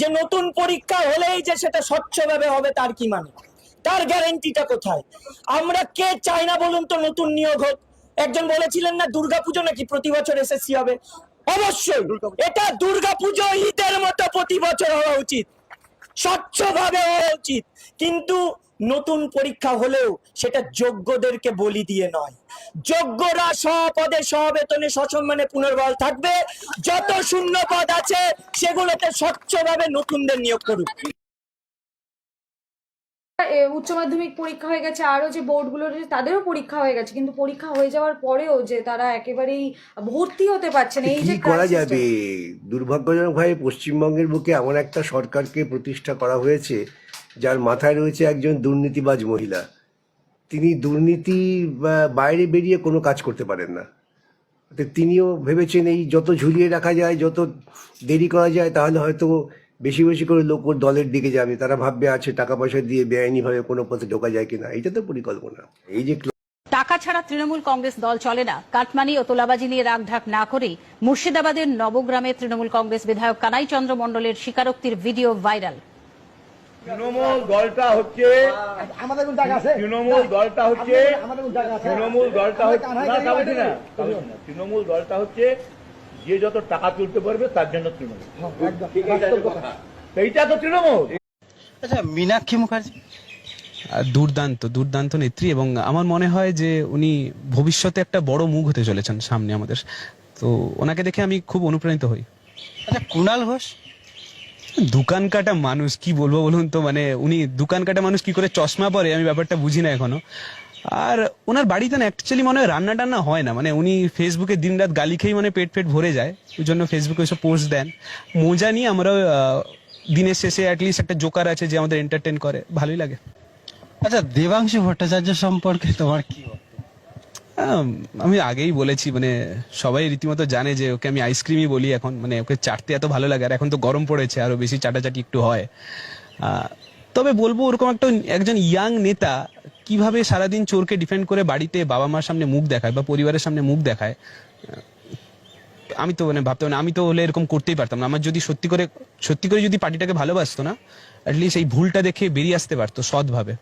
যে নতুন পরীক্ষা হলেই যে সেটা স্বচ্ছভাবে হবে তার কি মানে? তার গ্যারান্টিটা কোথায়? আমরা কে চাই না বলুন তো নতুন নিয়োগ হোক? একজন বলেছিলেন না দুর্গাপুজো নাকি প্রতি বছর এসএসসি হবে। অবশ্যই এটা দুর্গাপুজো ঈদের মতো প্রতি বছর হওয়া উচিত, স্বচ্ছভাবে হওয়া উচিত। কিন্তু নতুন পরীক্ষা হলেও সেটা যোগ্যদেরকে বলি দিয়ে নয়। যোগ্যরা স্বপদে স্ববেতনে সসম্মানে পুনর্বহাল থাকবে। যত শূন্য পদ আছে সেগুলোতে স্বচ্ছভাবে নতুনদের নিয়োগ করুক। উচ্চ মাধ্যমিক পরীক্ষা হয়ে গেছে, আরো যে বোর্ডগুলো রয়েছে তাদেরও পরীক্ষা হয়ে গেছে, কিন্তু পরীক্ষা হয়ে যাওয়ার পরেও যে তারা একেবারেই ভর্তি হতে পারছে না, এই যে কি করা যাবে? দুর্ভাগ্যজনকভাবে পশ্চিমবঙ্গের বুকে এমন একটা সরকারকে প্রতিষ্ঠা করা হয়েছে যার মাথায় রয়েছে একজন দুর্নীতিবাজ মহিলা। তিনি দুর্নীতি বাইরে বেরিয়ে কোনো কাজ করতে পারেন না। তো তিনিও ভেবেছেন এই যত ঝুলিয়ে রাখা যায়, যত দেরি করা যায়, তাহলে হয়তো বেশি বেশি করে লোক ওর দলের দিকে যাবে। তারা ভাববে আছে টাকা পয়সা দিয়ে বেআইনিভাবে কোনো পথে ঢোকা যায় কিনা। এটা তো পরিকল্পনা। এই যে টাকা ছাড়া তৃণমূল কংগ্রেস দল চলে না, কাটমানি ও তোলাবাজি নিয়ে রাগঢাক না করেই মুর্শিদাবাদের নবগ্রামে তৃণমূল কংগ্রেস বিধায়ক কানাই চন্দ্র মণ্ডলের স্বীকারোক্তির ভিডিও ভাইরাল। তৃণমূল দলটা হচ্ছে তৃণমূল দলটা হচ্ছে যে যত টাকা তুলতে পারবে তার জন্য তৃণমূল। এইটা তো তৃণমূল। আচ্ছা, মীনাক্ষী মুখার্জি দুর্দান্ত দুর্দান্ত নেত্রী, এবং আমার মনে হয় যে উনি ভবিষ্যতে একটা বড় মুখ হতে চলেছেন সামনে আমাদের। তো ওনাকে দেখে আমি খুব অনুপ্রাণিত হই। আচ্ছা, কুণাল ঘোষ দোকান কাটা মানুষ, কি বলবো বলুন তো, মানে উনি দোকান কাটা মানুষ কি করে চশমা পরে আমি ব্যাপারটা বুঝি না এখনো। আর ওনার বাড়িতে না অ্যাকচুয়ালি মনে হয় রান্না টান্না হয় না, মানে উনি ফেসবুকে দিনরাত গালি খেয়ে মানে পেট ভরে যায়, ওই জন্য ফেসবুকে ওইসব পোস্ট দেন। মজা নিয়ে আমরা দিনের শেষে অ্যাটলিস্ট একটা জোকার আছে যে আমাদের এন্টারটেন করে, ভালোই লাগে। আচ্ছা, দেবাংশু ভট্টাচার্য সম্পর্কে তোমার কি? আমি আগেই বলেছি, মানে সবাই রীতিমতো জানে যে ওকে আমি আইসক্রিমই বলি এখন, মানে ওকে চাটতে এত ভালো লাগে। আর এখন তো গরম পড়েছে, আরো বেশি চাটাচাটি একটু হয়। তবে বলবো ওরকম একজন ইয়াং নেতা কিভাবে সারাদিন চোরকে ডিফেন্ড করে বাড়িতে বাবা মার সামনে মুখ দেখায় বা পরিবারের সামনে মুখ দেখায়, আমি তো মানে ভাবতাম না। আমি তো হলে এরকম করতেই পারতাম না। আমার যদি সত্যি করে যদি পার্টিটাকে ভালোবাসতো না, অ্যাটলিস্ট এই ভুলটা দেখে বেরিয়ে আসতে পারতো সৎভাবে।